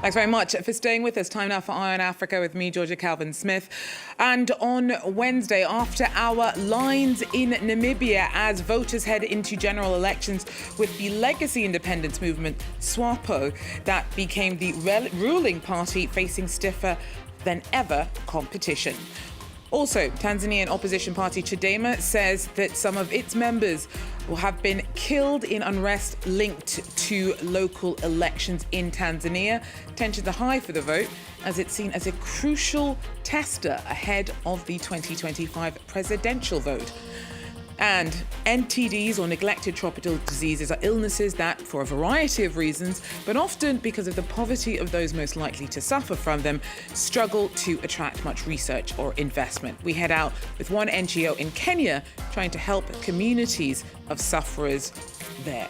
Thanks very much for staying with us. Time now for Eye on Africa with me, Georgia Calvin-Smith. And on Wednesday, after our lines in Namibia as voters head into general elections with the legacy independence movement, SWAPO, that became the ruling party facing stiffer than ever competition. Also, Tanzanian opposition party Chadema says that some of its members will have been killed in unrest linked to local elections in Tanzania. Tensions are high for the vote as it's seen as a crucial tester ahead of the 2025 presidential vote. And NTDs, or neglected tropical diseases, are illnesses that, for a variety of reasons, but often because of the poverty of those most likely to suffer from them, struggle to attract much research or investment. We head out with one NGO in Kenya trying to help communities of sufferers there.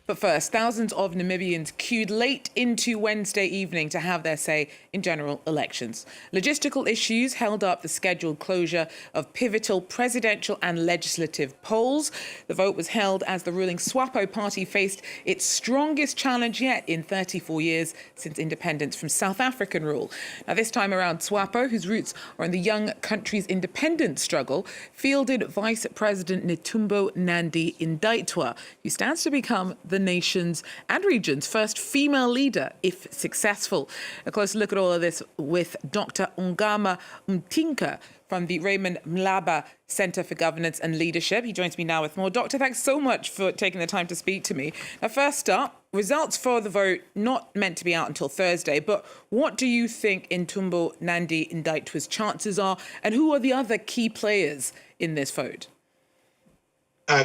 But first, thousands of Namibians queued late into Wednesday evening to have their say in general elections. Logistical issues held up the scheduled closure of pivotal presidential and legislative polls. The vote was held as the ruling SWAPO party faced its strongest challenge yet in 34 years since independence from South African rule. Now, this time around, SWAPO, whose roots are in the young country's independence struggle, fielded Vice President Netumbo Nandi-Ndaitwah, who stands to become the nation's and region's first female leader, if successful. A closer look at all of this with Dr. Ungama Mtinka from the Raymond Mlaba Center for Governance and Leadership. He joins me now with more. Doctor, thanks so much for taking the time to speak to me. Now, first up, results for the vote not meant to be out until Thursday, but what do you think Netumbo Nandi-Ndaitwah's chances are, and who are the other key players in this vote?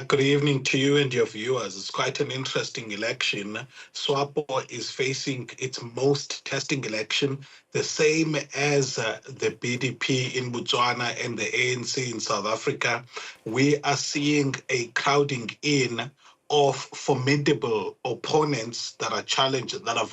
Good evening to you and your viewers. It's quite an interesting election. SWAPO is facing its most testing election, the same as the BDP in Botswana and the ANC in South Africa. We are seeing a crowding in of formidable opponents that are challenged, that are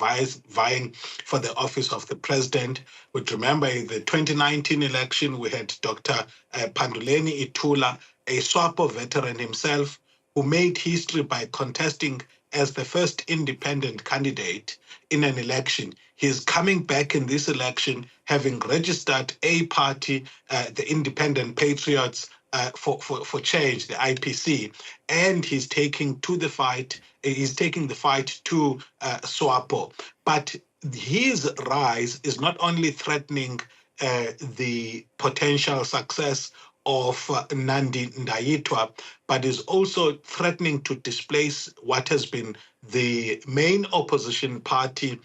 vying for the office of the president. Would remember in the 2019 election, we had Dr. Panduleni Itula, a SWAPO veteran himself, who made history by contesting as the first independent candidate in an election. He is coming back in this election, having registered a party, the Independent Patriots for Change, the IPC, and he's taking the fight to SWAPO. But his rise is not only threatening the potential success of Nandi-Ndaitwah, but is also threatening to displace what has been the main opposition party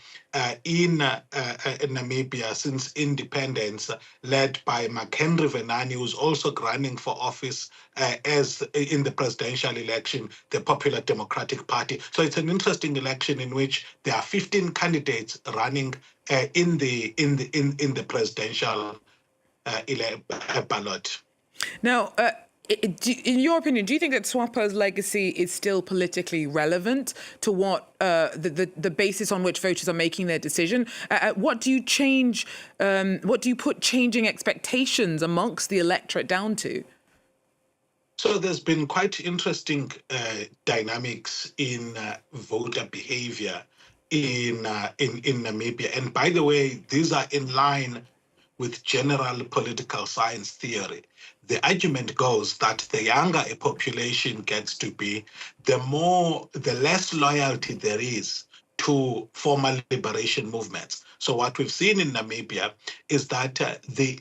in Namibia since independence, led by McHenry Venani, who's also running for office as in the presidential election, the Popular Democratic Party. So it's an interesting election in which there are 15 candidates running in the presidential ballot. Now, in your opinion, do you think that SWAPO's legacy is still politically relevant to what the basis on which voters are making their decision? What do you change? What do you put changing expectations amongst the electorate down to? So there's been quite interesting dynamics in voter behavior in Namibia, and by the way, these are in line with general political science theory. The argument goes that the younger a population gets to be, the less loyalty there is to formal liberation movements. So what we've seen in Namibia is that the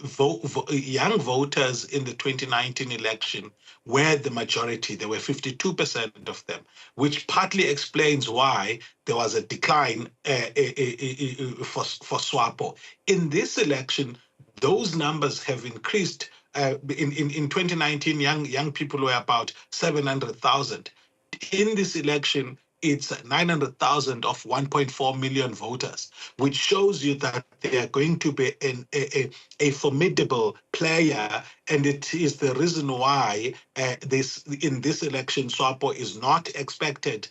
young voters in the 2019 election were the majority. There were 52% of them, which partly explains why there was a decline for SWAPO. In this election, those numbers have increased. In 2019, young people were about 700,000. In this election, it's 900,000 of 1.4 million voters, which shows you that they are going to be a formidable player, and it is the reason why in this election, SWAPO is not expected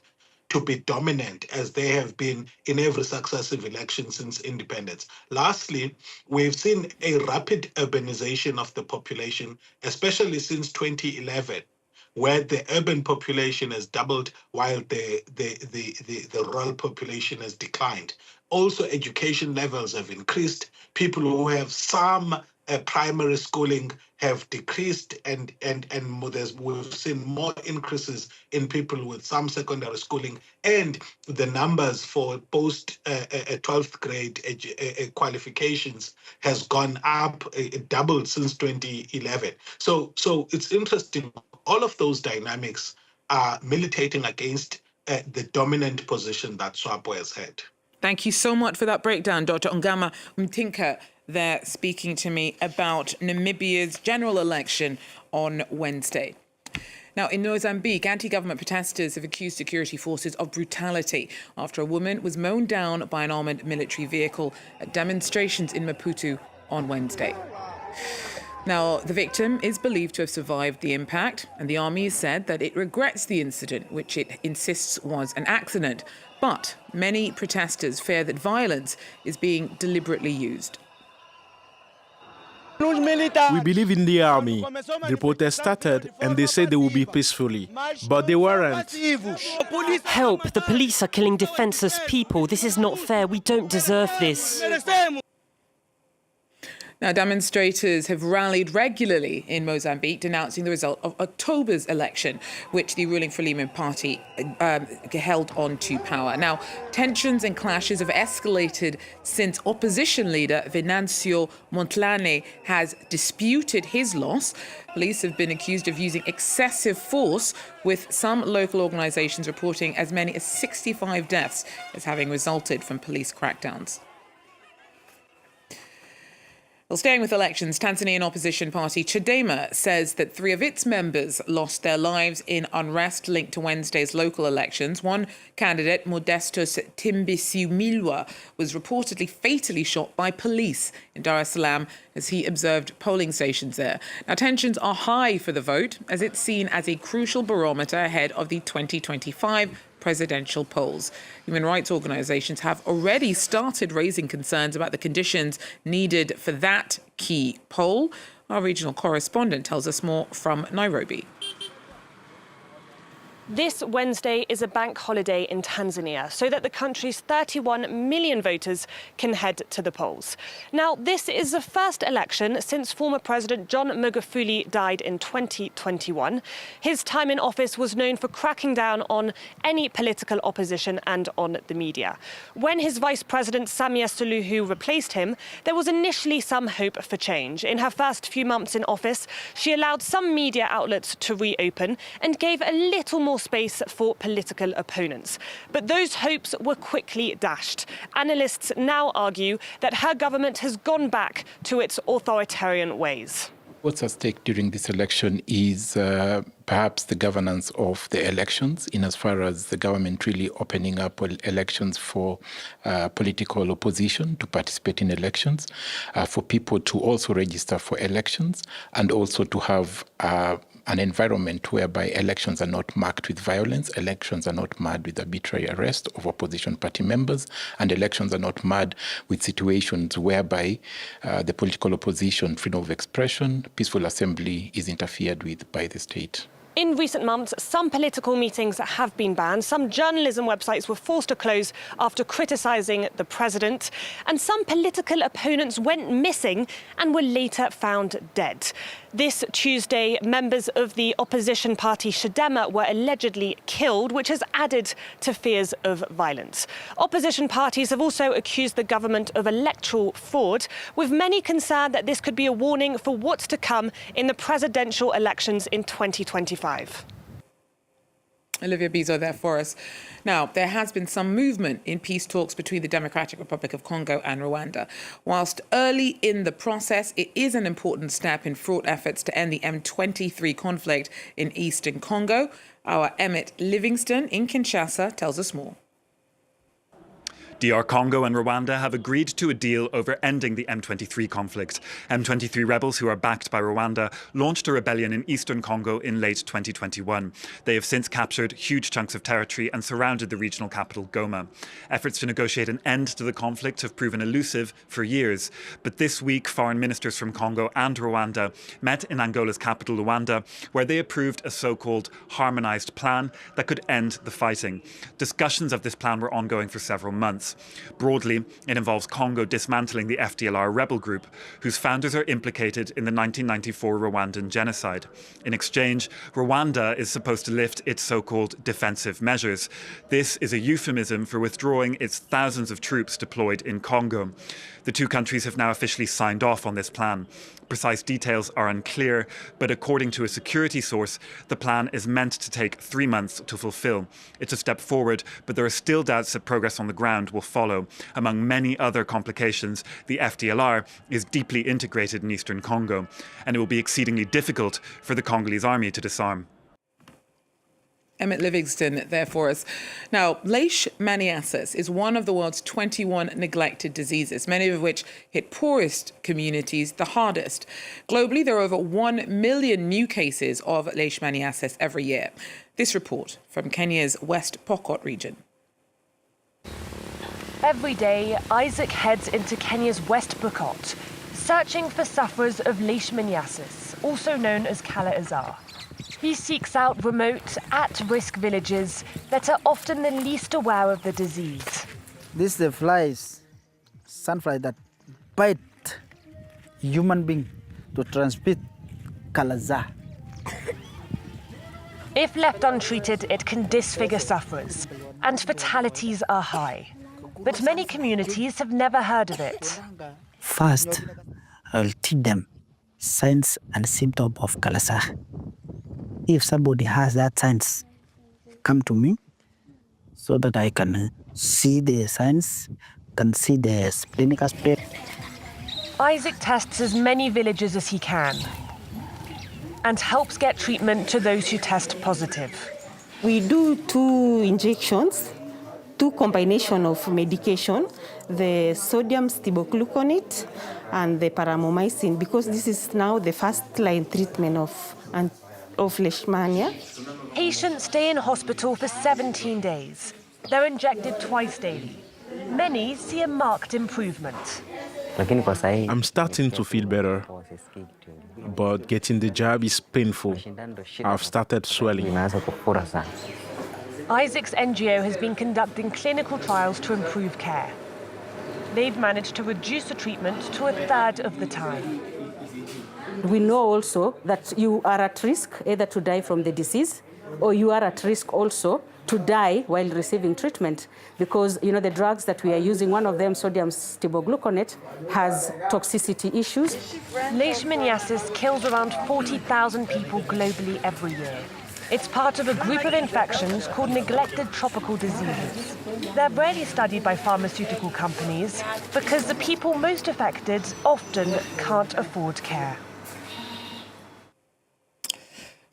to be dominant as they have been in every successive election since independence. Lastly, we've seen a rapid urbanization of the population, especially since 2011, where the urban population has doubled while the rural population has declined. Also, education levels have increased. People who have some primary schooling have decreased, and we've seen more increases in people with some secondary schooling, and the numbers for post 12th grade qualifications has gone up, doubled since 2011. So it's interesting. All of those dynamics are militating against the dominant position that SWAPO has had. Thank you so much for that breakdown, Dr. Ongama Mtinka, there speaking to me about Namibia's general election on Wednesday. Now, in Mozambique, anti-government protesters have accused security forces of brutality after a woman was mown down by an armoured military vehicle at demonstrations in Maputo on Wednesday. Now, the victim is believed to have survived the impact, and the army has said that it regrets the incident, which it insists was an accident. But many protesters fear that violence is being deliberately used. We believe in the army. The protest started and they said they would be peacefully, but they weren't. Help! The police are killing defenseless people. This is not fair. We don't deserve this. Now, demonstrators have rallied regularly in Mozambique, denouncing the result of October's election, which the ruling Frelimo party held on to power. Now, tensions and clashes have escalated since opposition leader Venancio Motlane has disputed his loss. Police have been accused of using excessive force, with some local organisations reporting as many as 65 deaths as having resulted from police crackdowns. Well, staying with elections, Tanzanian opposition party Chadema says that 3 of its members lost their lives in unrest linked to Wednesday's local elections. One candidate, Modestus Timbisumilwa, was reportedly fatally shot by police in Dar es Salaam as he observed polling stations there. Now, tensions are high for the vote, as it's seen as a crucial barometer ahead of the 2025 presidential polls. Human rights organisations have already started raising concerns about the conditions needed for that key poll. Our regional correspondent tells us more from Nairobi. This Wednesday is a bank holiday in Tanzania so that the country's 31 million voters can head to the polls. Now, this is the first election since former President John Magufuli died in 2021. His time in office was known for cracking down on any political opposition and on the media. When his Vice President Samia Suluhu replaced him, there was initially some hope for change. In her first few months in office, she allowed some media outlets to reopen and gave a little more space for political opponents. But those hopes were quickly dashed. Analysts now argue that her government has gone back to its authoritarian ways. What's at stake during this election is perhaps the governance of the elections, in as far as the government really opening up elections for political opposition to participate in elections, for people to also register for elections, and also to have an environment whereby elections are not marked with violence, elections are not marred with arbitrary arrest of opposition party members, and elections are not marred with situations whereby the political opposition, freedom of expression, peaceful assembly is interfered with by the state. In recent months, some political meetings have been banned. Some journalism websites were forced to close after criticising the president. And some political opponents went missing and were later found dead. This Tuesday, members of the opposition party Chadema were allegedly killed, which has added to fears of violence. Opposition parties have also accused the government of electoral fraud, with many concerned that this could be a warning for what's to come in the presidential elections in 2025. Olivia Bizo there for us. Now, there has been some movement in peace talks between the Democratic Republic of Congo and Rwanda. Whilst early in the process, it is an important step in fraught efforts to end the M23 conflict in eastern Congo. Our Emmett Livingston in Kinshasa tells us more. DR Congo and Rwanda have agreed to a deal over ending the M23 conflict. M23 rebels, who are backed by Rwanda, launched a rebellion in eastern Congo in late 2021. They have since captured huge chunks of territory and surrounded the regional capital, Goma. Efforts to negotiate an end to the conflict have proven elusive for years. But this week, foreign ministers from Congo and Rwanda met in Angola's capital, Luanda, where they approved a so-called harmonised plan that could end the fighting. Discussions of this plan were ongoing for several months. Broadly, it involves Congo dismantling the FDLR rebel group, whose founders are implicated in the 1994 Rwandan genocide. In exchange, Rwanda is supposed to lift its so-called defensive measures. This is a euphemism for withdrawing its thousands of troops deployed in Congo. The two countries have now officially signed off on this plan. Precise details are unclear, but according to a security source, the plan is meant to take 3 months to fulfill. It's a step forward, but there are still doubts that progress on the ground will follow. Among many other complications, the FDLR is deeply integrated in eastern Congo, and it will be exceedingly difficult for the Congolese army to disarm. Emmett Livingston there for us. Now, leishmaniasis is one of the world's 21 neglected diseases, many of which hit poorest communities the hardest. Globally, there are over 1 million new cases of leishmaniasis every year. This report from Kenya's West Pokot region. Every day, Isaac heads into Kenya's West Pokot, searching for sufferers of leishmaniasis, also known as Kala-Azar. He seeks out remote, at-risk villages that are often the least aware of the disease. These are the flies, sandflies that bite human being to transmit Kala-Azar. If left untreated, it can disfigure sufferers, and fatalities are high. But many communities have never heard of it. First, I'll teach them signs and symptoms of Kala-Azar. If somebody has that signs, come to me so that I can see the signs, can see the clinical spread. Isaac tests as many villages as he can and helps get treatment to those who test positive. We do 2 injections, 2 combination of medication, the sodium stibogluconate and the paramomycin, because this is now the first-line treatment of leishmania. Patients stay in hospital for 17 days. They're injected twice daily. Many see a marked improvement. I'm starting to feel better, but getting the jab is painful. I've started swelling. Isaac's NGO has been conducting clinical trials to improve care. They've managed to reduce the treatment to 1/3 of the time. We know also that you are at risk either to die from the disease or you are at risk also to die while receiving treatment because, the drugs that we are using, one of them, sodium stibogluconate, has toxicity issues. Leishmaniasis kills around 40,000 people globally every year. It's part of a group of infections called neglected tropical diseases. They're rarely studied by pharmaceutical companies because the people most affected often can't afford care.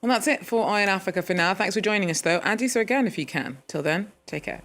Well, that's it for Eye on Africa for now. Thanks for joining us, though. And do so again if you can. Till then, take care.